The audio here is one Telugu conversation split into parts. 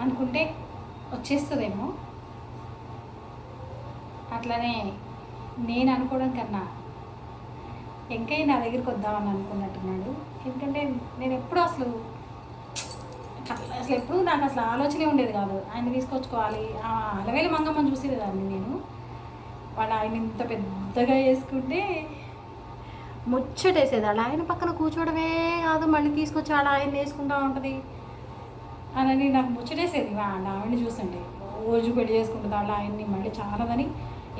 అనుకుంటే వచ్చేస్తుందేమో. అట్లనే నేను అనుకోవడం కన్నా వెంకయ్య నా దగ్గరికి వద్దామని అనుకున్నట్టున్నాడు. ఎందుకంటే నేను ఎప్పుడు అసలు ఎప్పుడు నాకు అసలు ఆలోచనే ఉండేది కాదు ఆయన తీసుకొచ్చుకోవాలి. అలవేలు మంగమ్మని చూసేదాన్ని నేను. వాడు ఆయన ఇంత పెద్దగా వేసుకుంటే ముచ్చటేసేది. అలా ఆయన పక్కన కూర్చోవడమే కాదు, మళ్ళీ తీసుకొచ్చి ఆడ ఆయన వేసుకుంటూ ఉంటుంది అని నాకు ముచ్చటేసేది. ఆవిడని చూస్తుంటే రోజు పెళ్లి చేసుకుంటుంది అలా ఆయన్ని, మళ్ళీ చాలదని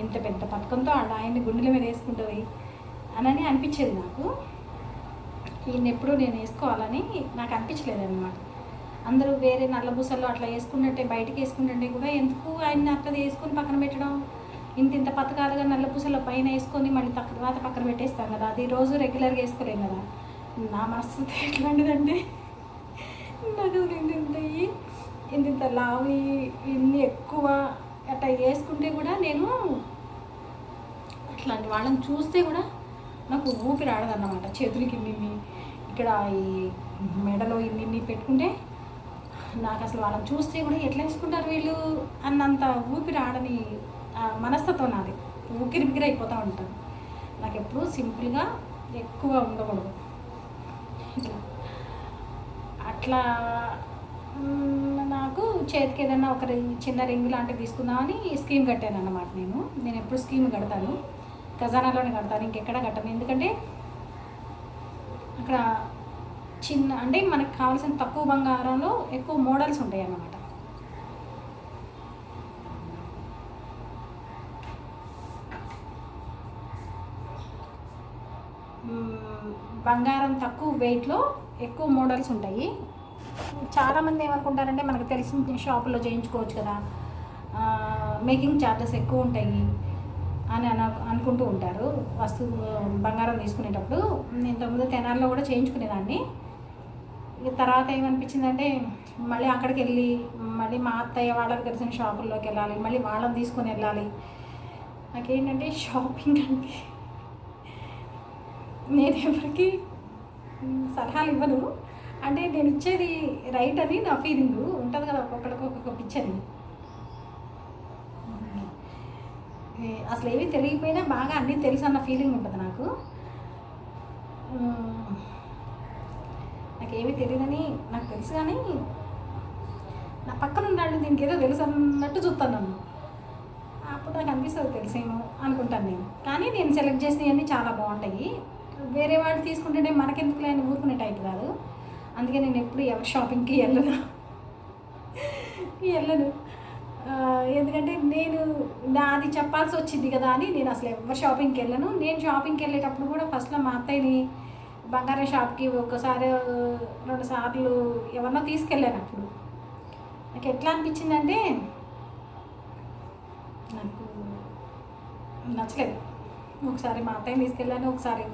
ఇంత పెద్ద పథకంతో అలా ఆయన్ని గుండెల మీద వేసుకుంటుంది అని అనిపించేది నాకు. ఈయన ఎప్పుడు నేను వేసుకోవాలని నాకు అనిపించలేదు అనమాట. అందరూ వేరే నల్లబూసల్లో అట్లా వేసుకున్నట్టే బయటికి వేసుకుంటుంటే కూడా ఎందుకు ఆయన్ని అట్లా వేసుకొని పక్కన పెట్టడం, ఇంత పథకాలుగా నల్లపూసల పైన వేసుకొని మళ్ళీ తర్వాత పక్కన పెట్టేస్తాం కదా, అది రోజు రెగ్యులర్గా వేసుకోలేం కదా. నా మనసు ఎట్లాంటిదంటే నాకు ఇంత లావి ఇన్ని ఎక్కువ అట్లా వేసుకుంటే కూడా నేను అట్లాంటి వాళ్ళని చూస్తే కూడా నాకు ఊపిరి ఆడదన్నమాట. చేతులకి ఇన్ని ఇక్కడ ఈ మెడలో ఇన్ని పెట్టుకుంటే నాకు అసలు వాళ్ళని చూస్తే కూడా ఎట్లా వేసుకుంటారు వీళ్ళు అన్నంత ఊపిరి ఆడని మనస్తత్వం నాది. ఊపిరి బిగిరి అయిపోతూ ఉంటాను. నాకు ఎప్పుడు సింపుల్గా ఎక్కువ ఉండకూడదు. అట్లా నాకు చేతికి ఏదైనా ఒక చిన్న రింగ్ లాంటివి తీసుకుందామని స్కీమ్ కట్టాను అన్నమాట. నేను ఎప్పుడు స్కీమ్ కడతాను, ఖజానాలోనే కడతాను, ఇంకెక్కడ కట్టాను. ఎందుకంటే అక్కడ చిన్న అంటే మనకు కావాల్సిన తక్కువ బంగారంలో ఎక్కువ మోడల్స్ ఉంటాయి అన్నమాట. బంగారం తక్కువ వెయిట్లో ఎక్కువ మోడల్స్ ఉంటాయి. చాలామంది ఏమనుకుంటారంటే మనకు తెలిసిన షాపుల్లో చేయించుకోవచ్చు కదా, మేకింగ్ ఛార్జెస్ ఎక్కువ ఉంటాయి అని అనుకుంటూ ఉంటారు బంగారం తీసుకునేటప్పుడు. నేను ఇంతకుముందు తెనాల్లో కూడా చేయించుకునేదాన్ని. తర్వాత ఏమనిపించిందంటే మళ్ళీ అక్కడికి వెళ్ళి మళ్ళీ మా అత్తయ్య వాళ్ళకి తెలిసిన షాపుల్లోకి వెళ్ళాలి, మళ్ళీ వాళ్ళని తీసుకొని వెళ్ళాలి. నాకేంటంటే షాపింగ్ అంటే నేను ఎవరికి సలహాలు ఇవ్వను. అంటే నేను ఇచ్చేది రైట్ అని నా ఫీలింగ్ ఉంటుంది కదా, ఒక్కొక్కరికి ఒక్కొక్క పిచ్చని. అసలు ఏమీ తెలియకపోయినా బాగా అన్నీ తెలుసు అన్న ఫీలింగ్ ఉంటుంది నాకు. నాకేమీ తెలియదని నాకు తెలుసు, కానీ నా పక్కన ఉన్నాడు దీనికి ఏదో తెలుసు అన్నట్టు చూస్తాను నన్ను. అప్పుడు నాకు అనిపిస్తుంది తెలిసేమో అనుకుంటాను నేను. కానీ నేను సెలెక్ట్ చేసినవన్నీ చాలా బాగుంటాయి. వేరే వాళ్ళు తీసుకుంటుంటే మనకెందుకు లేని ఊరుకునే టైప్ కాదు. అందుకే నేను ఎప్పుడు ఎవరి షాపింగ్కి వెళ్ళను. ఎందుకంటే నేను నాది చెప్పాల్సి వచ్చింది కదా అని నేను అసలు ఎవరి షాపింగ్కి వెళ్ళను. నేను షాపింగ్కి వెళ్ళేటప్పుడు కూడా ఫస్ట్లో మా అత్తయ్యని బంగారం షాప్కి ఒకసారి 2 సార్లు ఎవరినో తీసుకెళ్ళాను. అప్పుడు నాకు ఎట్లా అనిపించిందంటే నాకు నచ్చలేదు. ఒకసారి మా అత్తయ్యని తీసుకెళ్ళాను, ఒకసారి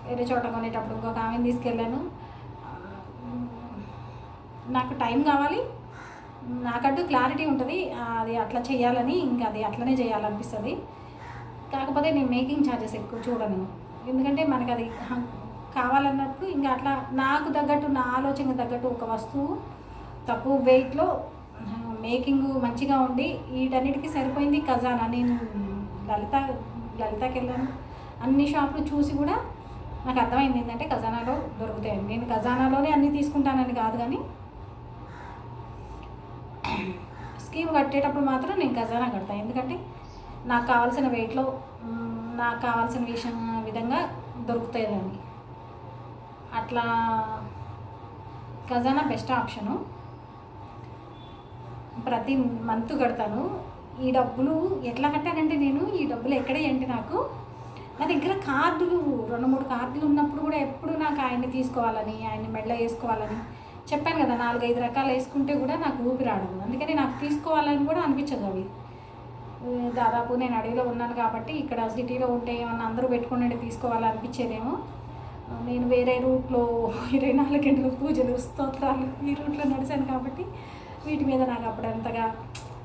వేరే చోట కొనేటప్పుడు ఇంకొక ఆమెను తీసుకెళ్ళాను. నాకు టైం కావాలి, నాకంటూ క్లారిటీ ఉంటుంది అది అట్లా చేయాలని, ఇంకా అది అట్లనే చేయాలనిపిస్తుంది. కాకపోతే నేను మేకింగ్ ఛార్జెస్ ఎక్కువ చూడను. ఎందుకంటే మనకు అది కావాలన్నప్పుడు ఇంకా అట్లా నాకు తగ్గట్టు నా ఆలోచనకు తగ్గట్టు ఒక వస్తువు తక్కువ వెయిట్లో మేకింగ్ మంచిగా ఉండి వీటన్నిటికీ సరిపోయింది ఖజానా. నేను లలితకి వెళ్ళాను, అన్ని షాపులు చూసి కూడా నాకు అర్థమైంది ఏంటంటే ఖజానాలో దొరుకుతాయి. నేను ఖజానాలోనే అన్నీ తీసుకుంటానని కాదు, కానీ స్కీమ్ కట్టేటప్పుడు మాత్రం నేను ఖజానా కడతాను. ఎందుకంటే నాకు కావాల్సిన వెయిట్లో నాకు కావాల్సిన విధంగా దొరుకుతాయి దాన్ని. అట్లా ఖజానా బెస్ట్ ఆప్షను. ప్రతి మంత్ కడతాను. ఈ డబ్బులు ఎట్లా కట్టానంటే నేను ఈ డబ్బులు ఎక్కడే అంటే నాకు నా దగ్గర కార్డులు 2-3 కార్డులు ఉన్నప్పుడు కూడా ఎప్పుడు నాకు ఆయన్ని తీసుకోవాలని, ఆయన్ని మెడలో వేసుకోవాలని చెప్పాను కదా, 4-5 రకాలు వేసుకుంటే కూడా నాకు ఊపిరి ఆడదు. అందుకని నాకు తీసుకోవాలని కూడా అనిపించదు. అవి దాదాపు నేను అడవిలో ఉన్నాను కాబట్టి ఇక్కడ సిటీలో ఉంటే ఏమన్నా అందరూ పెట్టుకున్నట్టు తీసుకోవాలనిపించేదేమో. నేను వేరే రూట్లో 24 గంటలు పూజలు స్తోత్రాలు ఈ రూట్లో నడిచాను కాబట్టి వీటి మీద నాకు అప్పుడంతగా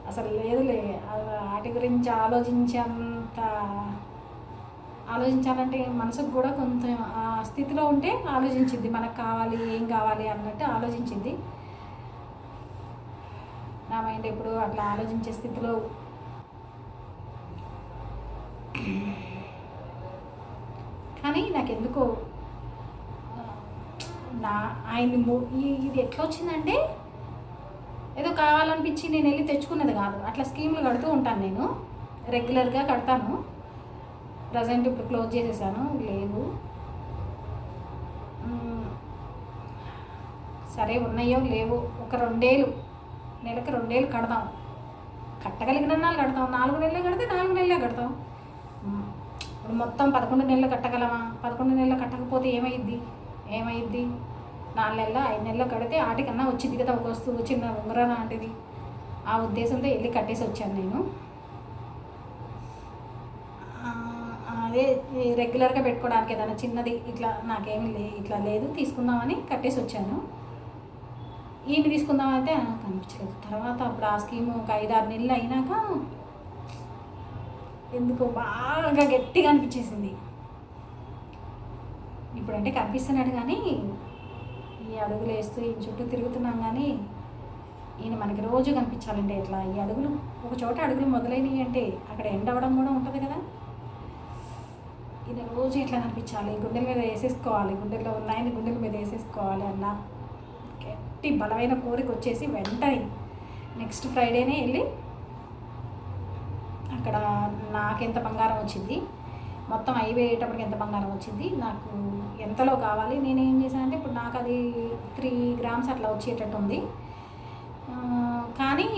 అసలు లేదులే. వాటి గురించి ఆలోచించాలంటే మనసుకు కూడా కొంచెం ఆ స్థితిలో ఉంటే ఆలోచించింది, మనకు కావాలి ఏం కావాలి అన్నట్టు ఆలోచించింది. నా మైండ్ ఎప్పుడు అట్లా ఆలోచించే స్థితిలో కానీ నాకెందుకో నా ఆయన్ని ఇది ఎట్లా వచ్చిందంటే ఏదో కావాలనిపించి నేను వెళ్ళి తెచ్చుకున్నది కాదు. అట్లా స్కీములు కడుతూ ఉంటాను, నేను రెగ్యులర్గా కడతాను. ప్రజెంట్ ఇప్పుడు క్లోజ్ చేసేసాను, లేవు. సరే ఉన్నాయో లేవు, ఒక 2 ఏళ్ళు, నెలకు 2 ఏళ్ళు కడతాం. కట్టగలిగిన నాళ్ళు కడతాం, 4 నెలలు కడితే 4 నెలలే కడతాం. ఇప్పుడు మొత్తం 11 నెలలు కట్టగలమా? 11 నెలలు కట్టకపోతే ఏమైద్ది? 4 నెలలు 5 నెలలు కడితే ఆటికన్నా వచ్చింది కదా ఒక వస్తువు, చిన్న ఉంగరం లాంటిది. ఆ ఉద్దేశంతో వెళ్ళి కట్టేసి వచ్చాను నేను. అదే రెగ్యులర్గా పెట్టుకోవడానికి ఏదైనా చిన్నది ఇట్లా నాకేమీ ఇట్లా లేదు, తీసుకుందామని కట్టేసి వచ్చాను. ఈయన తీసుకుందామంటే కనిపించలేదు. తర్వాత అప్పుడు ఆ స్కీము ఒక 5-6 నెలలు అయినాక ఎందుకో బాగా గట్టిగా అనిపించేసింది. ఇప్పుడంటే కనిపిస్తున్నాడు కానీ ఈ అడుగులు వేస్తూ ఈయన చుట్టూ తిరుగుతున్నాం, కానీ ఈయన మనకి రోజు కనిపించాలంటే ఎట్లా? ఈ అడుగులు ఒక చోట అడుగులు మొదలైనవి అంటే అక్కడ ఎండ అవ్వడం కూడా ఉంటుంది కదా. ఈయన రోజు ఎట్లా కనిపించాలి? గుండెల మీద వేసేసుకోవాలి, గుండెల్లో ఉన్నాయని గుండెల మీద వేసేసుకోవాలి అన్న గట్టి బలమైన కోరిక వచ్చేసి వెంటనే నెక్స్ట్ ఫ్రైడేనే వెళ్ళి అక్కడ నాకెంత బంగారం వచ్చింది, మొత్తం అయిపోయేటప్పటికి ఎంత బంగారం వచ్చింది, నాకు ఎంతలో కావాలి, నేనేం చేశానంటే ఇప్పుడు నాకు అది 3 గ్రామ్స్ అట్లా వచ్చేటట్టు ఉంది. కానీ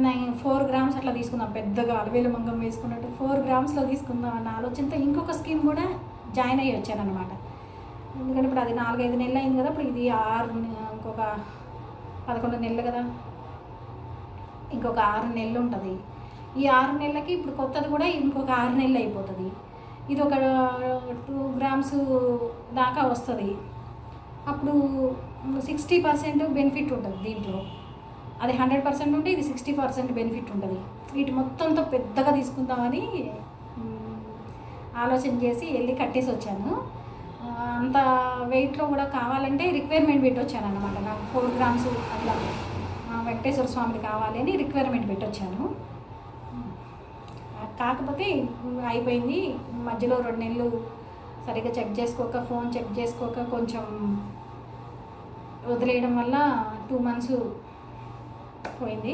నేను 4 గ్రామ్స్ అట్లా తీసుకుందాం, పెద్దగా అలవేలు మంగం వేసుకున్నట్టు 4 గ్రామ్స్లో తీసుకుందాం అన్న ఆలోచనతో ఇంకొక స్కీమ్ కూడా జాయిన్ అయ్యి వచ్చాను అనమాట. ఎందుకంటే ఇప్పుడు అది 4-5 నెలలు అయింది కదా, ఇప్పుడు ఇది ఇంకొక 11 నెలలు కదా, ఇంకొక 6 నెలలు ఉంటుంది. ఈ 6 నెలలకి ఇప్పుడు కొత్తది కూడా ఇంకొక 6 నెలలు అయిపోతుంది. ఇది ఒక 2 గ్రామ్స్ దాకా వస్తుంది. అప్పుడు 60% బెనిఫిట్ ఉంటుంది దీంట్లో. అది 100% ఉంటే ఇది 60% బెనిఫిట్ ఉంటుంది. వీటి మొత్తంతో పెద్దగా తీసుకుందామని ఆలోచన చేసి వెళ్ళి కట్టేసి వచ్చాను. అంత వెయిట్లో కూడా కావాలంటే రిక్వైర్మెంట్ పెట్టొచ్చాను అనమాట. నాకు 4 గ్రామ్స్ అట్లా వెంకటేశ్వర స్వామిది కావాలి అని రిక్వైర్మెంట్ పెట్టొచ్చాను. కాకపోతే అయిపోయింది. మధ్యలో 2 నెలలు సరిగ్గా చెక్ చేసుకోక, ఫోన్ చెక్ చేసుకోక కొంచెం వదిలేయడం వల్ల 2 మంత్స్ పోయింది,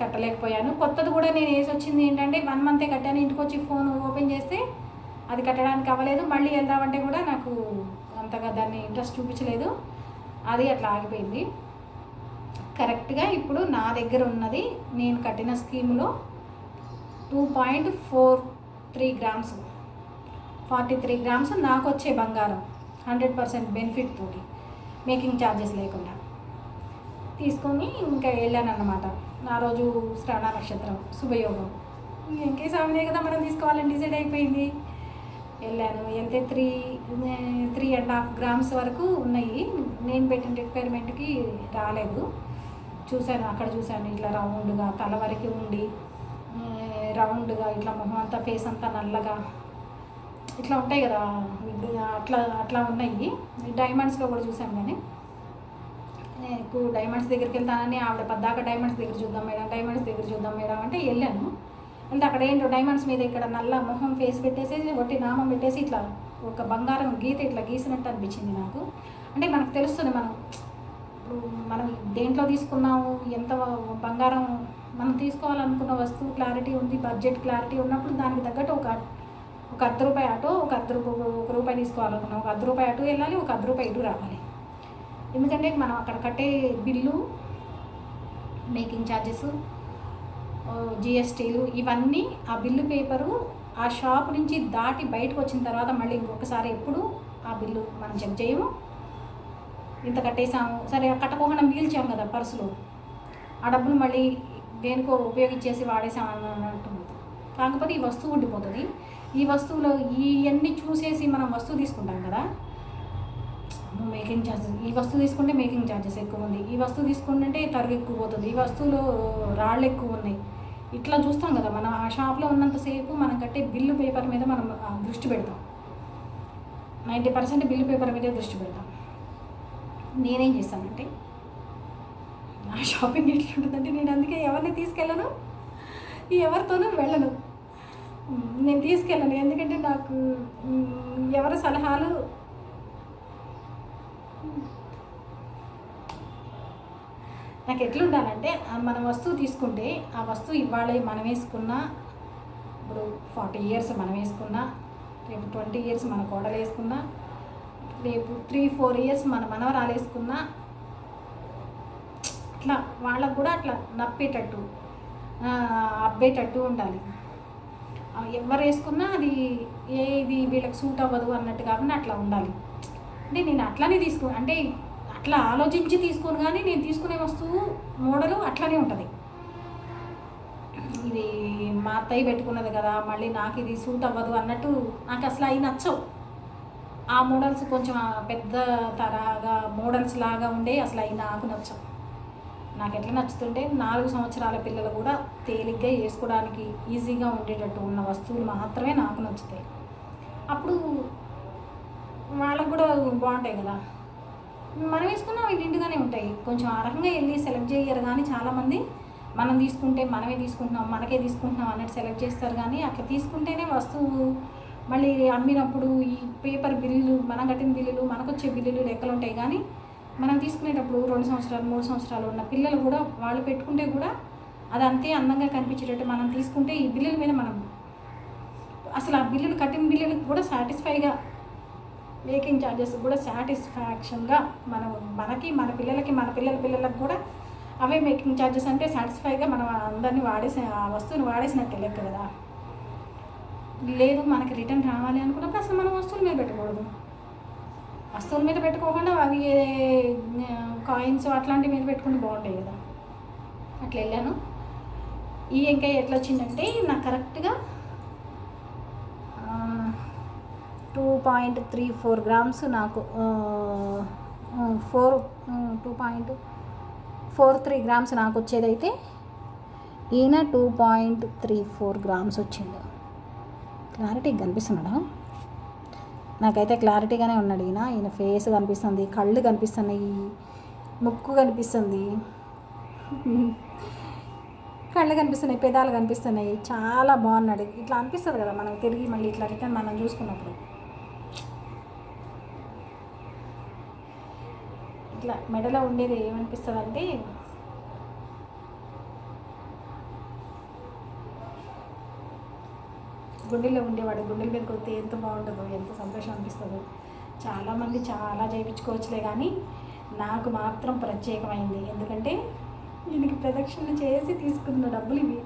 కట్టలేకపోయాను. కొత్తది కూడా నేను వేసి వచ్చింది ఏంటంటే 1 మంతే కట్టాను. ఇంటికి వచ్చి ఫోన్ ఓపెన్ చేస్తే అది కట్టడానికి అవ్వలేదు. మళ్ళీ వెళ్దామంటే కూడా నాకు అంతగా దాన్ని ఇంట్రెస్ట్ చూపించలేదు, అది అట్లా ఆగిపోయింది. కరెక్ట్గా ఇప్పుడు నా దగ్గర ఉన్నది నేను కట్టిన స్కీములో 2.43 గ్రామ్స్, 43 గ్రామ్స్ నాకు వచ్చే బంగారం 100% బెనిఫిట్ తోటి, మేకింగ్ ఛార్జెస్ లేకుండా తీసుకొని ఇంకా వెళ్ళాను అన్నమాట. ఆ రోజు శ్రవణ నక్షత్రం శుభయోగం, ఇంకే సమయమే కదా మనం తీసుకోవాలని డిసైడ్ అయిపోయింది. వెళ్ళాను. వెళ్తే 3.5 గ్రామ్స్ వరకు ఉన్నాయి. నేను పెట్టిన రిక్వైర్మెంట్కి రాలేదు. చూశాను, అక్కడ చూశాను ఇట్లా రౌండ్గా తల వరకు ఉండి, రౌండ్గా ఇట్లా మొహం అంతా, ఫేస్ అంతా నల్లగా ఇట్లా ఉంటాయి కదా, అట్లా ఉన్నాయి. డైమండ్స్లో కూడా చూశాను. కానీ నేను డైమండ్స్ దగ్గరికి వెళ్తానని ఆవిడ పద్దాక డైమండ్స్ దగ్గర చూద్దాం మేడం, డైమండ్స్ దగ్గర చూద్దాం మేడం అంటే వెళ్ళాను. అంటే అక్కడ ఏంటో డైమండ్స్ మీద ఇక్కడ నల్ల మొహం ఫేస్ పెట్టేసి ఒట్టి నామం పెట్టేసి ఇట్లా ఒక బంగారం గీత ఇట్లా గీసినట్టు అనిపించింది నాకు. అంటే మనకు తెలుస్తుంది మనం దేంట్లో తీసుకున్నాము, ఎంత బంగారం మనం తీసుకోవాలనుకున్న వస్తువు క్లారిటీ ఉంది, బడ్జెట్ క్లారిటీ ఉన్నప్పుడు దానికి తగ్గట్టు ఒక ₹10 అటో, ఒక ₹1 తీసుకోవాలనుకున్నాం, ఒక ₹10 అటు వెళ్ళాలి, ఒక ₹10 ఇటు రావాలి. ఎందుకంటే మనం అక్కడ కట్టే బిల్లు, మేకింగ్ ఛార్జెస్, జిఎస్టీలు ఇవన్నీ ఆ బిల్లు పేపరు ఆ షాప్ నుంచి దాటి బయటకు వచ్చిన తర్వాత మళ్ళీ ఇంకొకసారి ఎప్పుడు ఆ బిల్లు మనం చెక్ చేయము. ఇంత కట్టేసాము, సరే కట్టకోకుండా మిగిల్చాము కదా పర్సులో, ఆ డబ్బులు మళ్ళీ దేనికో ఉపయోగించేసి వాడేసాము అన్నట్టు. కాకపోతే ఈ వస్తువు ఉండిపోతుంది. ఈ వస్తువులో ఇవన్నీ చూసేసి మనం వస్తువు తీసుకుంటాం కదా, మేకింగ్ ఛార్జెస్, ఈ వస్తువు తీసుకుంటే మేకింగ్ ఛార్జెస్ ఎక్కువ ఉంది, ఈ వస్తువు తీసుకుంటే తరుగు ఎక్కువ పోతుంది, ఈ వస్తువులో రాళ్ళు ఎక్కువ ఉన్నాయి, ఇట్లా చూస్తాం కదా. మనం ఆ షాప్లో ఉన్నంతసేపు మనం కట్టే బిల్లు పేపర్ మీద మనం దృష్టి పెడతాం. 90% బిల్లు పేపర్ మీదే దృష్టి పెడతాం. నేనేం చేస్తానంటే నా షాపింగ్ ఎట్లుంటుందంటే నేను అందుకే ఎవరిని తీసుకెళ్ళను, ఎవరితోనూ వెళ్ళను. నేను తీసుకెళ్ళను, ఎందుకంటే నాకు ఎవరి సలహాలు నాకు ఎట్లుండాలంటే మన వస్తువు తీసుకుంటే ఆ వస్తువు ఇవాళ మనం వేసుకున్న, ఇప్పుడు 40 ఇయర్స్ మనం వేసుకున్నా, రేపు 20 ఇయర్స్ మన కోడలు వేసుకున్నా, రేపు 3-4 ఇయర్స్ మన మనవరాలు వేసుకున్నా, అట్లా వాళ్ళకు కూడా అట్లా నప్పేటట్టు అబ్బేటట్టు ఉండాలి. ఎవరు వేసుకున్నా అది ఏది వీళ్ళకి సూట్ అవ్వదు అన్నట్టు కాకుండా అట్లా ఉండాలి. అంటే నేను అట్లానే అంటే అట్లా ఆలోచించి తీసుకోను, కానీ నేను తీసుకునే వస్తువు మోడలు అట్లానే ఉంటుంది. ఇది మా అత్తయ్య పెట్టుకున్నది కదా, మళ్ళీ నాకు ఇది సూట్ అవ్వదు అన్నట్టు నాకు అసలు అవి నచ్చవు. ఆ మోడల్స్ కొంచెం పెద్ద తరగా మోడల్స్ లాగా ఉండే అసలు అవి నాకు నచ్చవు. నాకు ఎట్లా నచ్చుతుంటే 4 సంవత్సరాల పిల్లలు కూడా తేలిగ్గా వేసుకోవడానికి ఈజీగా ఉండేటట్టు ఉన్న వస్తువులు మాత్రమే నాకు నచ్చుతాయి. అప్పుడు వాళ్ళకు కూడా బాగుంటాయి కదా. మనం వేసుకున్నా అవి నిండుగానే ఉంటాయి. కొంచెం ఆ రకంగా వెళ్ళి సెలెక్ట్ చేయరు, కానీ చాలామంది మనం తీసుకుంటే మనమే తీసుకుంటున్నాం, మనకే తీసుకుంటున్నాం అన్నట్టు సెలెక్ట్ చేస్తారు. కానీ అట్లా తీసుకుంటేనే వస్తువు మళ్ళీ అమ్మినప్పుడు ఈ పేపర్ బిల్లులు, మనం కట్టిన బిల్లులు, మనకు వచ్చే బిల్లులు లెక్కలు ఉంటాయి. కానీ మనం తీసుకునేటప్పుడు 2 సంవత్సరాలు 3 సంవత్సరాలు ఉన్న పిల్లలు కూడా వాళ్ళు పెట్టుకుంటే కూడా అది అంతే అందంగా కనిపించేటట్టు మనం తీసుకుంటే ఈ బిల్లుల మీద మనం అసలు ఆ బిల్లులు కట్టిన బిల్లులకు కూడా సాటిస్ఫైగా, మేకింగ్ ఛార్జెస్ కూడా సాటిస్ఫాక్షన్గా మనకి మన పిల్లలకి మన పిల్లలకు కూడా అవే మేకింగ్ ఛార్జెస్ అంటే సాటిస్ఫైగా మనం అందరినీ ఆ వస్తువుని వాడేసినట్టే లెక్క కదా. లేదు మనకి రిటర్న్ రావాలి అనుకున్నప్పుడు అసలు మనం వస్తువుల మీద పెట్టకూడదు. వస్తువుల మీద పెట్టుకోకుండా అవి కాయిన్స్ అట్లాంటి మీద పెట్టుకుంటే బాగుంటాయి కదా. అట్లా వెళ్ళాను. ఈ ఎంకాయ ఎట్లా వచ్చిందంటే నాకు కరెక్ట్గా 2.34 గ్రామ్స్ నాకు 2.43 గ్రామ్స్ నాకు వచ్చేదైతే ఈయన 2.34 గ్రామ్స్ వచ్చింది. క్లారిటీ కనిపిస్తున్నాడా? నాకైతే క్లారిటీగానే ఉన్నాడు. ఈయన ఫేస్ కనిపిస్తుంది, కళ్ళు కనిపిస్తున్నాయి, ముక్కు కనిపిస్తుంది, కళ్ళు కనిపిస్తున్నాయి, పెదాలు కనిపిస్తున్నాయి. చాలా బాగున్నాడు. ఇట్లా అనిపిస్తుంది కదా మనం తిరిగి మళ్ళీ ఇట్లా రిటర్న్ మనం చూసుకున్నప్పుడు. ఇట్లా మెడలో ఉండేది ఏమనిపిస్తుంది అంటే గుండెల్లో ఉండేవాడు. గుండెల మీద కొడితే ఎంత బాగుంటుందో, ఎంత సంతోషం అనిపిస్తుందో. చాలామంది చాలా చేయించుకోవచ్చులే, కానీ నాకు మాత్రం ప్రత్యేకమైంది. ఎందుకంటే ఈయనకి ప్రదక్షిణ చేసి తీసుకున్న డబ్బులు ఇవి.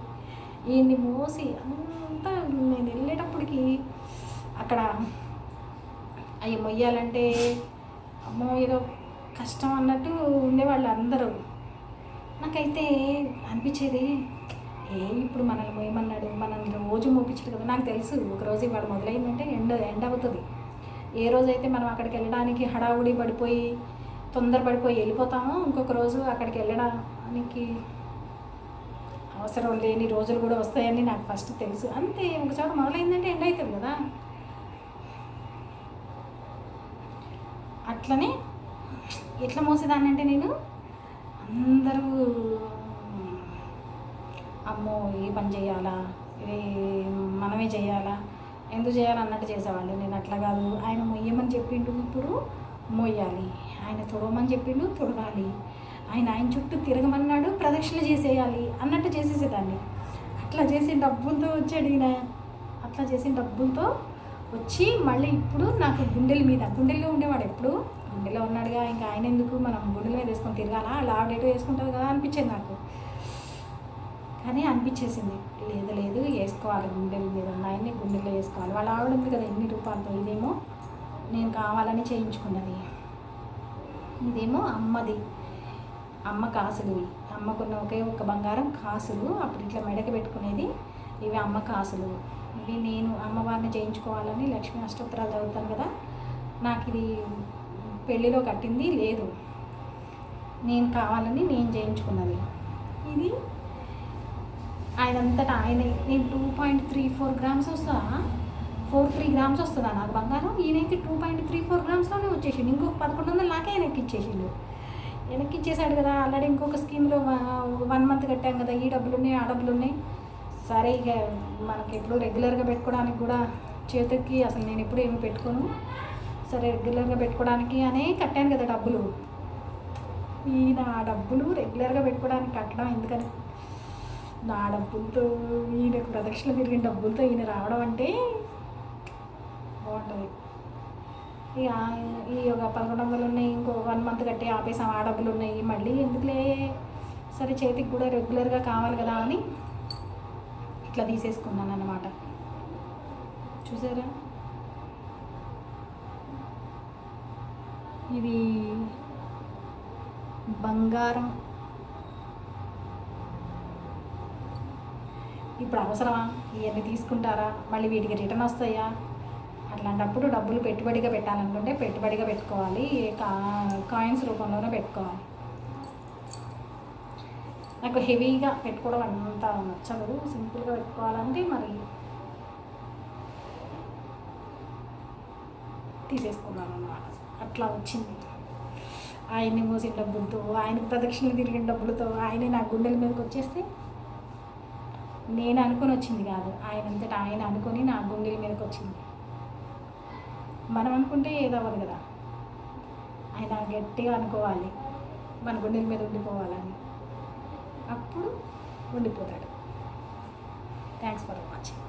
ఈయన్ని మోసి అంతా నేను వెళ్ళేటప్పటికి అక్కడ అవి మొయ్యాలంటే అమ్మో ఏదో కష్టం అన్నట్టు ఉండేవాళ్ళు అందరూ. నాకైతే అనిపించేది, ఇప్పుడు మనల్ని మోయమన్నాడు, మనల్ని రోజు మోపించడు కదా. నాకు తెలుసు ఒకరోజు ఇవాళ మొదలైందంటే ఎండ అవుతుంది. ఏ రోజైతే మనం అక్కడికి వెళ్ళడానికి హడావుడి పడిపోయి తొందరపడిపోయి వెళ్ళిపోతామో, ఇంకొక రోజు అక్కడికి వెళ్ళడానికి అవసరం లేని రోజులు కూడా వస్తాయని నాకు ఫస్ట్ తెలుసు. అంతే, ఒకచోట మొదలైందంటే ఎండ అవుతుంది కదా. అట్లనే ఎట్లా మోసేదాన్ని అంటే నేను అందరూ అమ్మో ఏ పని చేయాలా, మనమే చేయాలా, ఎందుకు చేయాలన్నట్టు చేసేవాళ్ళు. నేను అట్లా కాదు, ఆయన మొయ్యమని చెప్పిండు, ఇప్పుడు మొయ్యాలి. ఆయన తుడవమని చెప్పిండు, తుడవాలి. ఆయన చుట్టూ తిరగమన్నాడు, ప్రదక్షిణ చేసేయాలి అన్నట్టు చేసేసేదాన్ని. అట్లా చేసి డబ్బులతో వచ్చాడు ఈయన. అట్లా చేసిన డబ్బులతో వచ్చి మళ్ళీ ఇప్పుడు నాకు గుండెల్లో ఉండేవాడు. ఎప్పుడు గుండెలో ఉన్నాడుగా, ఇంకా ఆయన ఎందుకు మనం గుండెల మీద వేసుకొని తిరగాలా, అలా ఆవిడేటో వేసుకుంటుంది కదా అనిపించేది నాకు. కానీ అనిపించేసింది, లేదు వేసుకోవాలి, గుండెల మీద ఉన్నాయని గుండెల్లో వేసుకోవాలి. వాళ్ళ ఆవిడ ఉంది కదా ఎన్ని రూపాయలతో, ఇదేమో నేను కావాలని చేయించుకున్నది, ఇదేమో అమ్మది, అమ్మ కాసులు, అమ్మకున్న ఒకే ఒక్క బంగారం కాసులు. అప్పుడు ఇట్లా మెడకి పెట్టుకునేది, ఇవి అమ్మ కాసులు. ఇవి నేను అమ్మవారిని చేయించుకోవాలని లక్ష్మీ అష్టోత్తరాలు చదువుతాను కదా, నాకు ఇది పెళ్ళిలో కట్టింది లేదు, నేను కావాలని నేను చేయించుకున్నది. ఇది ఆయనంతటా ఆయన. నేను 2.34 గ్రామ్స్ వస్తుందా, 43 గ్రామ్స్ వస్తుందా నాకు బంగారం. ఈయనైతే 2.34 గ్రామ్స్లోనే వచ్చేసిండు. ఇంకొక 1100 నాకే ఆయనకి ఇచ్చేసిండు. వెనక్కి ఇచ్చేసాడు కదా. ఆల్రెడీ ఇంకొక స్కీమ్లో 1 మంత్ కట్టాం కదా, ఈ డబ్బులు ఉన్నాయి ఆ డబ్బులు ఉన్నాయి. సరే ఇక మనకి ఎప్పుడు రెగ్యులర్గా పెట్టుకోవడానికి కూడా చేతికి అసలు నేను ఎప్పుడు ఏమి పెట్టుకోను, సరే రెగ్యులర్గా పెట్టుకోవడానికి అనే కట్టాను కదా డబ్బులు. ఈయన ఆ డబ్బులు రెగ్యులర్గా పెట్టుకోవడానికి కట్టడం ఎందుకని, నా డబ్బులతో ఈయనకు ప్రదక్షిణ తిరిగిన డబ్బులతో ఈయన రావడం అంటే బాగుంటుంది. ఇక ఈ ఒక 1100 ఉన్నాయి, ఇంకో 1 మంత్ కట్టి ఆపేసాం, ఆ డబ్బులు ఉన్నాయి, మళ్ళీ ఎందుకులే, సరే చేతికి కూడా రెగ్యులర్గా కావాలి కదా అని ఇట్లా తీసేసుకున్నాను అన్నమాట. చూసారా, ఇది బంగారం. ఇప్పుడు అవసరమా, ఇవన్నీ తీసుకుంటారా, మళ్ళీ వీటికి రిటర్న్ వస్తాయా? అట్లాంటప్పుడు డబ్బులు పెట్టుబడిగా పెట్టాలనుకుంటే పెట్టుబడిగా పెట్టుకోవాలి, కాయిన్స్ రూపంలోనే పెట్టుకోవాలి. నాకు హెవీగా పెట్టుకోవడం అంత నచ్చదు, సింపుల్గా పెట్టుకోవాలంటే మరి తీసేసుకున్నాను అన్నమాట. అట్లా వచ్చింది. ఆయన్ని మోసిన డబ్బులతో, ఆయనకు ప్రదక్షిణలు తిరిగిన డబ్బులతో ఆయనే నా గుండెల మీదకి వచ్చేస్తే, నేను అనుకొని వచ్చింది కాదు, ఆయన అంతటా ఆయన అనుకొని నా గుండెల మీదకి వచ్చింది. మనం అనుకుంటే ఏదో అవ్వదు కదా, ఆయన గట్టిగా అనుకోవాలి, మన గుండెల మీద ఉండిపోవాలని, అప్పుడు ఉండిపోతాడు. Thanks for watching.